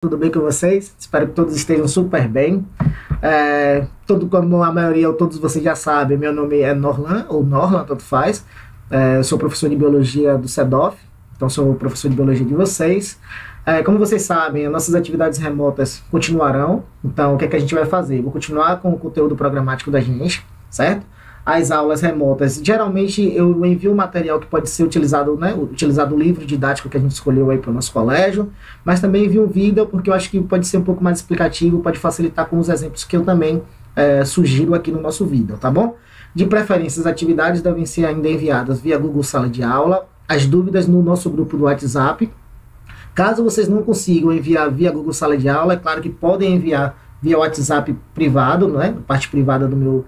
Tudo bem com vocês? Espero que todos estejam super bem. Como a maioria ou todos vocês já sabem, meu nome é Norlan, ou Norlan, tanto faz. Eu sou professor de Biologia do CEDOF, então sou professor de Biologia de vocês. Como vocês sabem, as nossas atividades remotas continuarão. Então, o que é que a gente vai fazer? Vou continuar com o conteúdo programático da gente, certo? As aulas remotas, geralmente eu envio um material que pode ser utilizado, utilizado o livro didático que a gente escolheu aí para o nosso colégio, mas também envio um vídeo porque eu acho que pode ser um pouco mais explicativo, pode facilitar com os exemplos que eu também sugiro aqui no nosso vídeo, tá bom? De preferência, as atividades devem ser ainda enviadas via Google Sala de Aula, as dúvidas no nosso grupo do WhatsApp. Caso vocês não consigam enviar via Google Sala de Aula, é claro que podem enviar via WhatsApp privado, parte privada do meu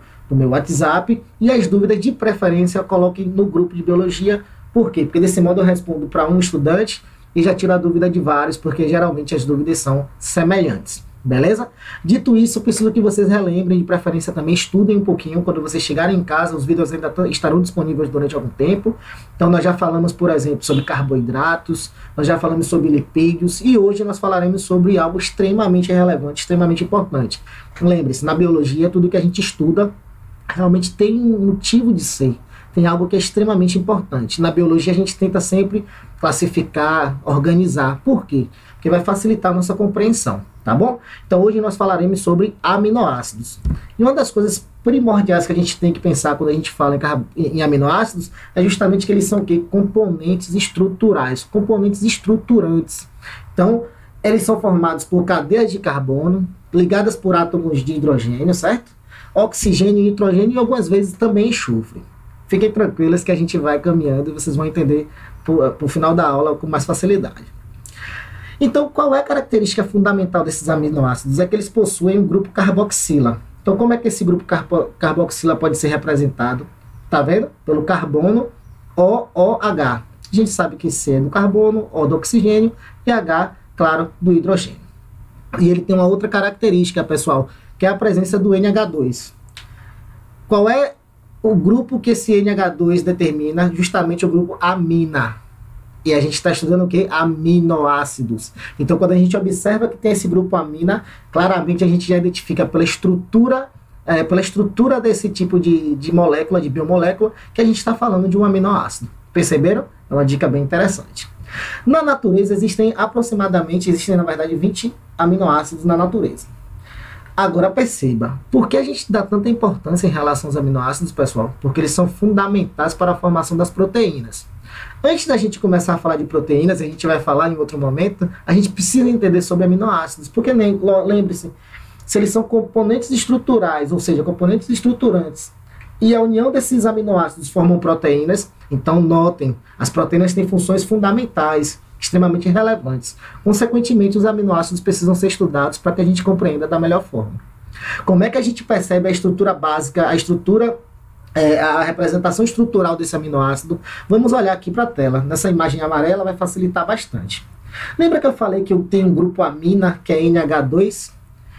WhatsApp, e as dúvidas de preferência coloquem no grupo de biologia. Por quê? Porque desse modo eu respondo para um estudante e já tiro a dúvida de vários, porque geralmente as dúvidas são semelhantes, beleza? Dito isso, eu preciso que vocês relembrem, de preferência também estudem um pouquinho. Quando vocês chegarem em casa, os vídeos ainda estarão disponíveis durante algum tempo. Então nós já falamos, por exemplo, sobre carboidratos, nós já falamos sobre lipídios, e hoje nós falaremos sobre algo extremamente relevante, extremamente importante. Lembre-se, na biologia, tudo que a gente estuda realmente tem um motivo de ser, tem algo que é extremamente importante. Na biologia a gente tenta sempre classificar, organizar. Por quê? Porque vai facilitar a nossa compreensão, tá bom? Então hoje nós falaremos sobre aminoácidos. E uma das coisas primordiais que a gente tem que pensar quando a gente fala em aminoácidos é justamente que eles são o quê? Componentes estruturais, componentes estruturantes. Então, eles são formados por cadeias de carbono, ligadas por átomos de hidrogênio, certo? Oxigênio, nitrogênio e algumas vezes também enxofre. Fiquem tranquilos que a gente vai caminhando e vocês vão entender por final da aula com mais facilidade. Então, qual é a característica fundamental desses aminoácidos? É que eles possuem um grupo carboxila. Então, como é que esse grupo carboxila pode ser representado? Tá vendo? Pelo carbono OOH. A gente sabe que C é do carbono, O do oxigênio e H, claro, do hidrogênio. E ele tem uma outra característica, pessoal, que é a presença do NH2. Qual é o grupo que esse NH2 determina? Justamente o grupo amina. E a gente está estudando o que? Aminoácidos. Então, quando a gente observa que tem esse grupo amina, claramente a gente já identifica pela estrutura desse tipo de molécula, de biomolécula, que a gente está falando de um aminoácido. Perceberam? É uma dica bem interessante. Na natureza existem na verdade 20 aminoácidos na natureza. Agora perceba, por que a gente dá tanta importância em relação aos aminoácidos, pessoal? Porque eles são fundamentais para a formação das proteínas. Antes da gente começar a falar de proteínas, a gente vai falar em outro momento, a gente precisa entender sobre aminoácidos, porque lembre-se, se eles são componentes estruturais, ou seja, componentes estruturantes, e a união desses aminoácidos formam proteínas, então notem, as proteínas têm funções fundamentais, extremamente relevantes. Consequentemente, os aminoácidos precisam ser estudados para que a gente compreenda da melhor forma. Como é que a gente percebe a estrutura básica, a representação estrutural desse aminoácido? Vamos olhar aqui para a tela. Nessa imagem amarela vai facilitar bastante. Lembra que eu falei que eu tenho um grupo amina, que é NH2?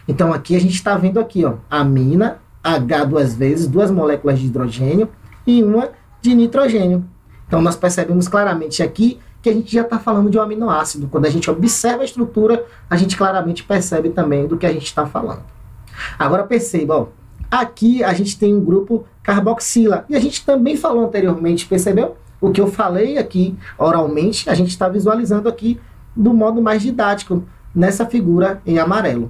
Então aqui a gente está vendo aqui, ó, amina, H duas vezes, duas moléculas de hidrogênio e uma de nitrogênio. Então nós percebemos claramente aqui que a gente já está falando de um aminoácido. Quando a gente observa a estrutura, a gente claramente percebe também do que a gente está falando. Agora perceba, ó, aqui a gente tem um grupo carboxila, e a gente também falou anteriormente, percebeu? O que eu falei aqui oralmente, a gente está visualizando aqui do modo mais didático, nessa figura em amarelo.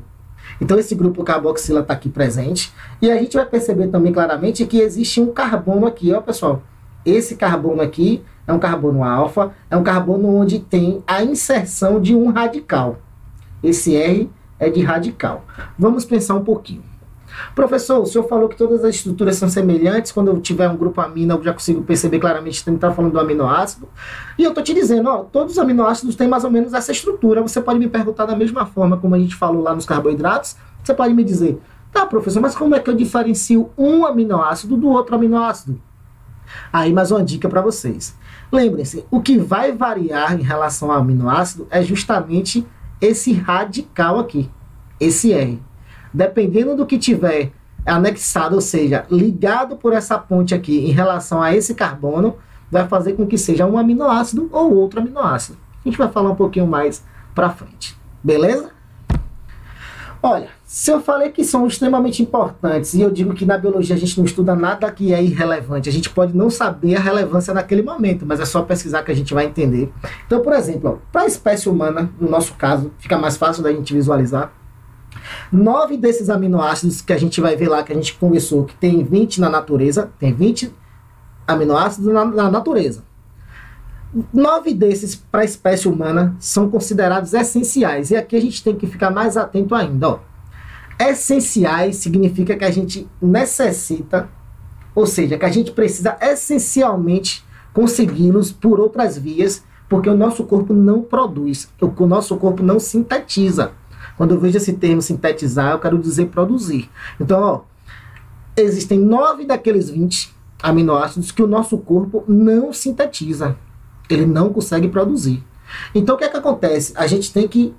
Então esse grupo carboxila está aqui presente, e a gente vai perceber também claramente que existe um carbono aqui, ó pessoal. Esse carbono aqui é um carbono alfa, é um carbono onde tem a inserção de um radical. Esse R é de radical. Vamos pensar um pouquinho. Professor, o senhor falou que todas as estruturas são semelhantes, quando eu tiver um grupo amina eu já consigo perceber claramente que está falando do aminoácido. E eu estou te dizendo, ó, todos os aminoácidos têm mais ou menos essa estrutura. Você pode me perguntar da mesma forma como a gente falou lá nos carboidratos. Você pode me dizer, tá professor, mas como é que eu diferencio um aminoácido do outro aminoácido? Aí mais uma dica para vocês. Lembrem-se, o que vai variar em relação ao aminoácido é justamente esse radical aqui, esse R. Dependendo do que tiver anexado, ou seja, ligado por essa ponte aqui em relação a esse carbono, vai fazer com que seja um aminoácido ou outro aminoácido. A gente vai falar um pouquinho mais para frente. Beleza? Olha, se eu falei que são extremamente importantes e eu digo que na biologia a gente não estuda nada que é irrelevante, a gente pode não saber a relevância naquele momento, mas é só pesquisar que a gente vai entender. Então, por exemplo, para a espécie humana, no nosso caso, fica mais fácil da gente visualizar. 9 desses aminoácidos que a gente vai ver lá, que a gente conversou, que tem 20 na natureza, tem 20 aminoácidos na natureza. 9 desses para a espécie humana são considerados essenciais. E aqui a gente tem que ficar mais atento ainda. Ó. Essenciais significa que a gente necessita, ou seja, que a gente precisa essencialmente consegui-los por outras vias, porque o nosso corpo não produz, o nosso corpo não sintetiza. Quando eu vejo esse termo sintetizar, eu quero dizer produzir. Então, ó, existem 9 daqueles 20 aminoácidos que o nosso corpo não sintetiza. Ele não consegue produzir. Então, o que é que acontece? A gente tem que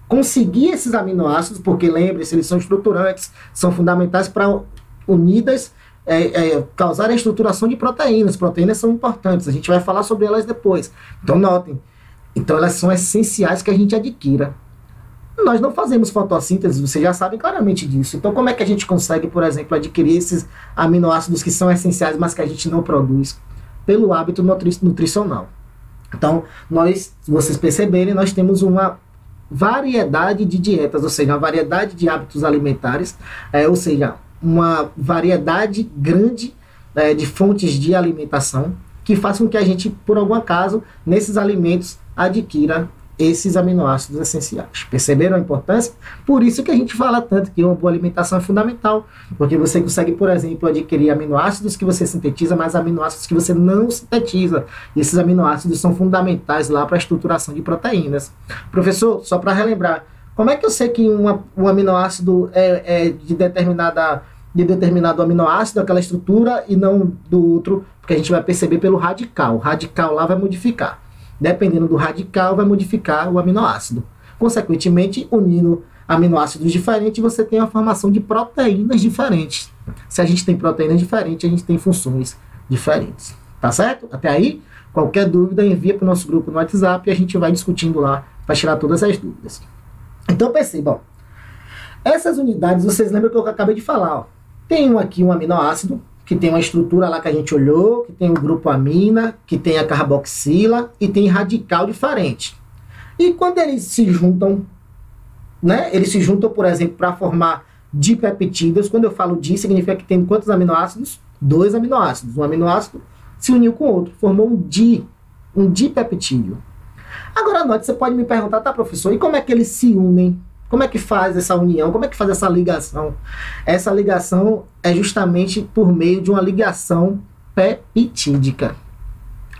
conseguir esses aminoácidos, porque lembre-se, eles são estruturantes, são fundamentais para unidas causar a estruturação de proteínas. Proteínas são importantes, a gente vai falar sobre elas depois. Então, notem. Então, elas são essenciais que a gente adquira. Nós não fazemos fotossíntese, vocês já sabem claramente disso. Então, como é que a gente consegue, por exemplo, adquirir esses aminoácidos que são essenciais, mas que a gente não produz? Pelo hábito nutricional. Então, se vocês perceberem, nós temos uma variedade de dietas, ou seja, uma variedade de hábitos alimentares, ou seja, uma variedade grande de fontes de alimentação que façam com que a gente, por algum acaso, nesses alimentos, adquira esses aminoácidos essenciais. Perceberam a importância? Por isso que a gente fala tanto que uma boa alimentação é fundamental, porque você consegue, por exemplo, adquirir aminoácidos que você sintetiza, mas aminoácidos que você não sintetiza. E esses aminoácidos são fundamentais lá para a estruturação de proteínas. Professor, só para relembrar, como é que eu sei que um aminoácido é de determinado aminoácido, aquela estrutura, e não do outro? Porque a gente vai perceber pelo radical. O radical lá vai modificar. Dependendo do radical, vai modificar o aminoácido. Consequentemente, unindo aminoácidos diferentes, você tem a formação de proteínas diferentes. Se a gente tem proteínas diferentes, a gente tem funções diferentes. Tá certo? Até aí, qualquer dúvida, envia para o nosso grupo no WhatsApp e a gente vai discutindo lá para tirar todas as dúvidas. Então, percebam. Essas unidades, vocês lembram que eu acabei de falar. Ó. Tem aqui um aminoácido, que tem uma estrutura lá que a gente olhou, que tem o grupo amina, que tem a carboxila e tem radical diferente. E quando eles se juntam, né? Eles se juntam, por exemplo, para formar dipeptídeos. Quando eu falo di, significa que tem quantos aminoácidos? 2 aminoácidos. Um aminoácido se uniu com o outro, formou um dipeptídeo. Agora, note, você pode me perguntar, tá, professor, e como é que eles se unem? Como é que faz essa união? Como é que faz essa ligação? Essa ligação é justamente por meio de uma ligação peptídica.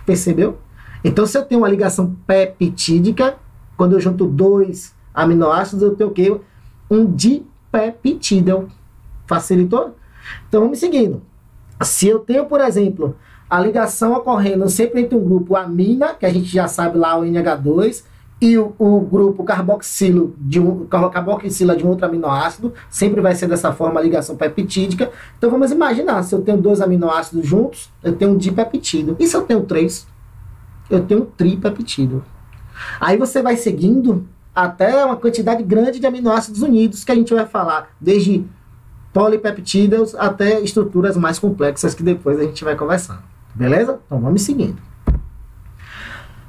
Percebeu? Então, se eu tenho uma ligação peptídica, quando eu junto 2 aminoácidos, eu tenho o quê? Um dipeptídeo. Facilitou? Então, vamos seguindo. Se eu tenho, por exemplo, a ligação ocorrendo sempre entre um grupo amina, que a gente já sabe lá, o NH2, e o grupo carboxila de um outro aminoácido, sempre vai ser dessa forma a ligação peptídica. Então vamos imaginar, se eu tenho 2 aminoácidos juntos, eu tenho um dipeptídeo. E se eu tenho 3? Eu tenho um tripeptídeo. Aí você vai seguindo até uma quantidade grande de aminoácidos unidos, que a gente vai falar, desde polipeptídeos até estruturas mais complexas, que depois a gente vai conversando. Beleza? Então vamos seguindo.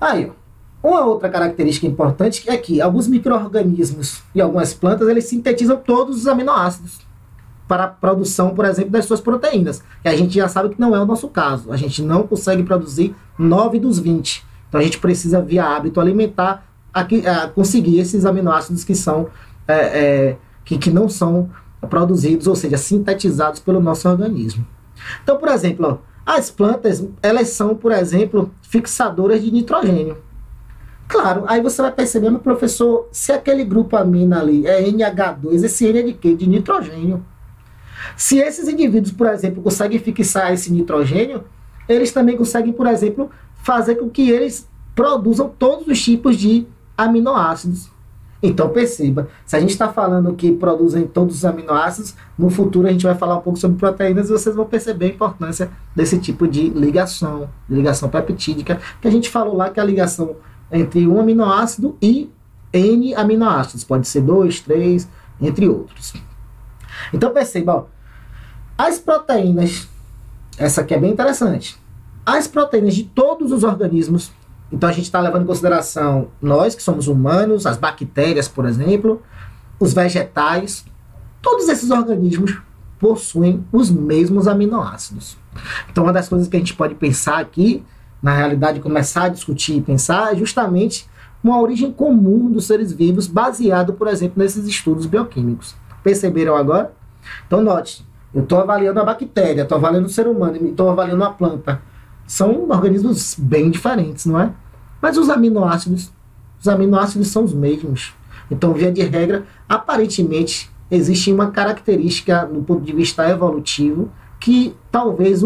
Aí, ó. Uma outra característica importante é que alguns micro-organismos e algumas plantas, eles sintetizam todos os aminoácidos para a produção, por exemplo, das suas proteínas. E a gente já sabe que não é o nosso caso. A gente não consegue produzir 9 dos 20. Então a gente precisa, via hábito alimentar, conseguir esses aminoácidos que são que não são produzidos, ou seja, sintetizados pelo nosso organismo. Então, por exemplo, ó, as plantas, elas são, por exemplo, fixadoras de nitrogênio. Claro, aí você vai perceber, meu professor, se aquele grupo amina ali é NH2, esse N é de quê? De nitrogênio. Se esses indivíduos, por exemplo, conseguem fixar esse nitrogênio, eles também conseguem, por exemplo, fazer com que eles produzam todos os tipos de aminoácidos. Então perceba, se a gente está falando que produzem todos os aminoácidos, no futuro a gente vai falar um pouco sobre proteínas e vocês vão perceber a importância desse tipo de ligação peptídica, que a gente falou lá que a ligação entre um aminoácido e N aminoácidos. Pode ser 2, 3, entre outros. Então perceba, ó, as proteínas, essa aqui é bem interessante, as proteínas de todos os organismos, então a gente está levando em consideração nós que somos humanos, as bactérias, por exemplo, os vegetais, todos esses organismos possuem os mesmos aminoácidos. Então uma das coisas que a gente pode pensar aqui, na realidade começar a discutir e pensar, é justamente uma origem comum dos seres vivos, baseado, por exemplo, nesses estudos bioquímicos. Perceberam agora? Então note, eu estou avaliando a bactéria, estou avaliando o ser humano, estou avaliando a planta. São organismos bem diferentes, não é? Mas os aminoácidos são os mesmos. Então, via de regra, aparentemente, existe uma característica, do ponto de vista evolutivo, que talvez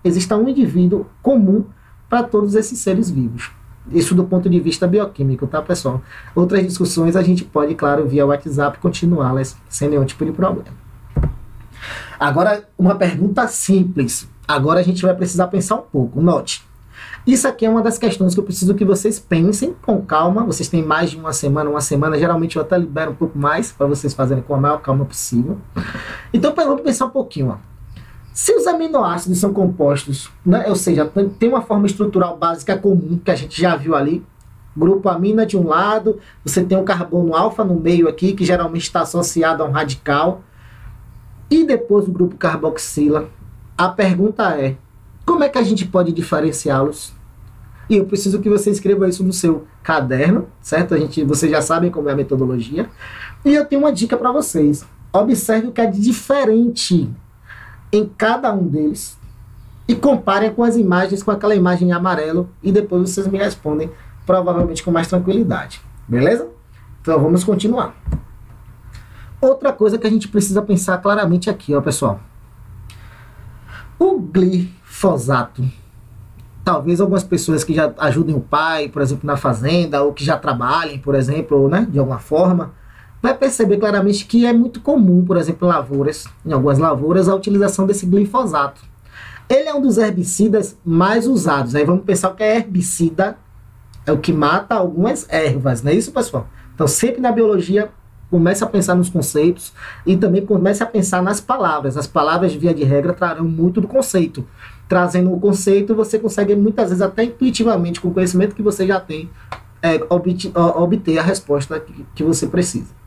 exista um indivíduo comum para todos esses seres vivos. Isso do ponto de vista bioquímico, tá, pessoal? Outras discussões a gente pode, claro, via WhatsApp, continuá-las sem nenhum tipo de problema. Agora, uma pergunta simples. Agora a gente vai precisar pensar um pouco. Note, isso aqui é uma das questões que eu preciso que vocês pensem com calma. Vocês têm mais de uma semana, geralmente eu até libero um pouco mais para vocês fazerem com a maior calma possível. Então, vamos pensar um pouquinho, ó. Se os aminoácidos são compostos, né, ou seja, tem uma forma estrutural básica comum, que a gente já viu ali, grupo amina de um lado, você tem um carbono alfa no meio aqui, que geralmente está associado a um radical, e depois o grupo carboxila. A pergunta é, como é que a gente pode diferenciá-los? E eu preciso que você escreva isso no seu caderno, certo? Vocês já sabem como é a metodologia. E eu tenho uma dica para vocês. Observe o que é de diferente em cada um deles e comparem com as imagens, com aquela imagem em amarelo, e depois vocês me respondem, provavelmente com mais tranquilidade. Beleza? Então vamos continuar. Outra coisa que a gente precisa pensar claramente aqui, ó, pessoal. O glifosato. Talvez algumas pessoas que já ajudem o pai, por exemplo, na fazenda, ou que já trabalhem, por exemplo, né, de alguma forma, vai perceber claramente que é muito comum, por exemplo, em algumas lavouras, a utilização desse glifosato. Ele é um dos herbicidas mais usados. Aí vamos pensar o que é herbicida, é o que mata algumas ervas, não é isso, pessoal? Então, sempre na biologia, comece a pensar nos conceitos e também comece a pensar nas palavras. As palavras, via de regra, trarão muito do conceito. Trazendo o conceito, você consegue, muitas vezes, até intuitivamente, com o conhecimento que você já tem, obter a resposta que você precisa.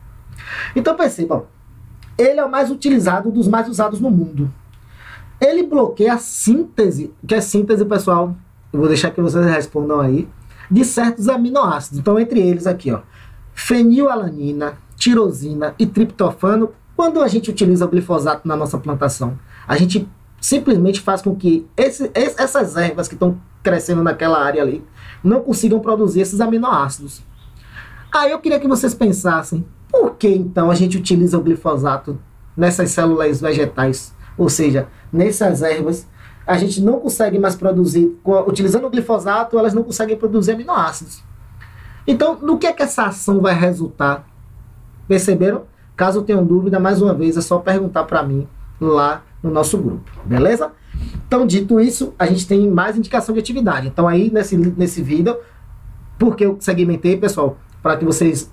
Então, perceba, ele é o mais utilizado, dos mais usados no mundo. Ele bloqueia a síntese, que é síntese, pessoal, eu vou deixar que vocês respondam aí, de certos aminoácidos. Então, entre eles aqui, ó, fenilalanina, tirosina e triptofano. Quando a gente utiliza o glifosato na nossa plantação, a gente simplesmente faz com que essas ervas que estão crescendo naquela área ali não consigam produzir esses aminoácidos. Aí eu queria que vocês pensassem, por que então a gente utiliza o glifosato nessas células vegetais? Ou seja, nessas ervas, a gente não consegue mais produzir, utilizando o glifosato, elas não conseguem produzir aminoácidos. Então, no que é que essa ação vai resultar? Perceberam? Caso tenham dúvida, mais uma vez, é só perguntar para mim lá no nosso grupo, beleza? Então, dito isso, a gente tem mais indicação de atividade. Então, aí, nesse vídeo, porque eu segmentei, pessoal, para que vocês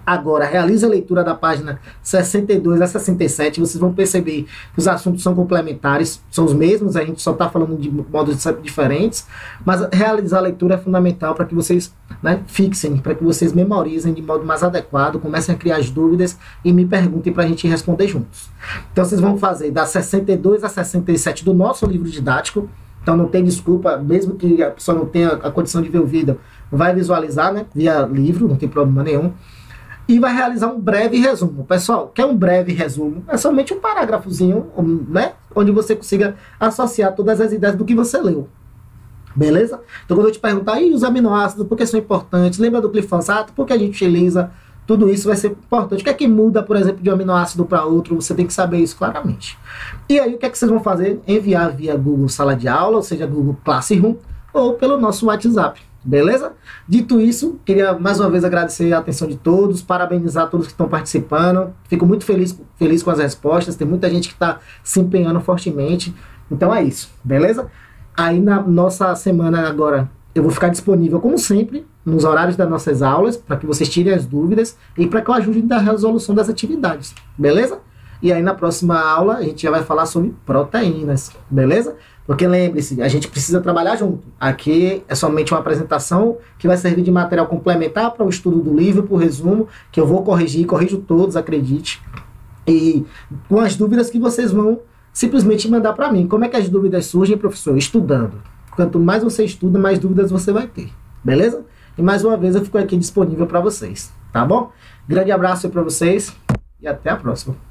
agora realizem a leitura da página 62 a 67, vocês vão perceber que os assuntos são complementares, são os mesmos, a gente só está falando de modos diferentes, mas realizar a leitura é fundamental para que vocês, né, fixem, para que vocês memorizem de modo mais adequado, comecem a criar as dúvidas e me perguntem para a gente responder juntos. Então vocês vão fazer da 62 a 67 do nosso livro didático. Então não tem desculpa, mesmo que a pessoa não tenha a condição de ver o vídeo, vai visualizar, né, via livro, não tem problema nenhum. E vai realizar um breve resumo. Pessoal, quer um breve resumo? É somente um parágrafozinho, né, onde você consiga associar todas as ideias do que você leu. Beleza? Então quando eu te perguntar, e os aminoácidos, por que são importantes? Lembra do glifosato? Por que a gente utiliza? Tudo isso vai ser importante. O que é que muda, por exemplo, de um aminoácido para outro? Você tem que saber isso claramente. E aí o que é que vocês vão fazer? Enviar via Google Sala de Aula, ou seja, Google Classroom, ou pelo nosso WhatsApp. Beleza? Dito isso, queria mais uma vez agradecer a atenção de todos, parabenizar todos que estão participando. Fico muito feliz com as respostas. Tem muita gente que está se empenhando fortemente. Então é isso, beleza? Aí na nossa semana agora eu vou ficar disponível, como sempre, nos horários das nossas aulas, para que vocês tirem as dúvidas e para que eu ajude na resolução das atividades, beleza? E aí na próxima aula a gente já vai falar sobre proteínas, beleza? Porque lembre-se, a gente precisa trabalhar junto. Aqui é somente uma apresentação que vai servir de material complementar para o estudo do livro, para o resumo, que eu vou corrigir, corrijo todos, acredite. E com as dúvidas que vocês vão simplesmente mandar para mim. Como é que as dúvidas surgem, professor? Estudando. Quanto mais você estuda, mais dúvidas você vai ter, beleza? E mais uma vez eu fico aqui disponível para vocês, tá bom? Grande abraço para vocês e até a próxima.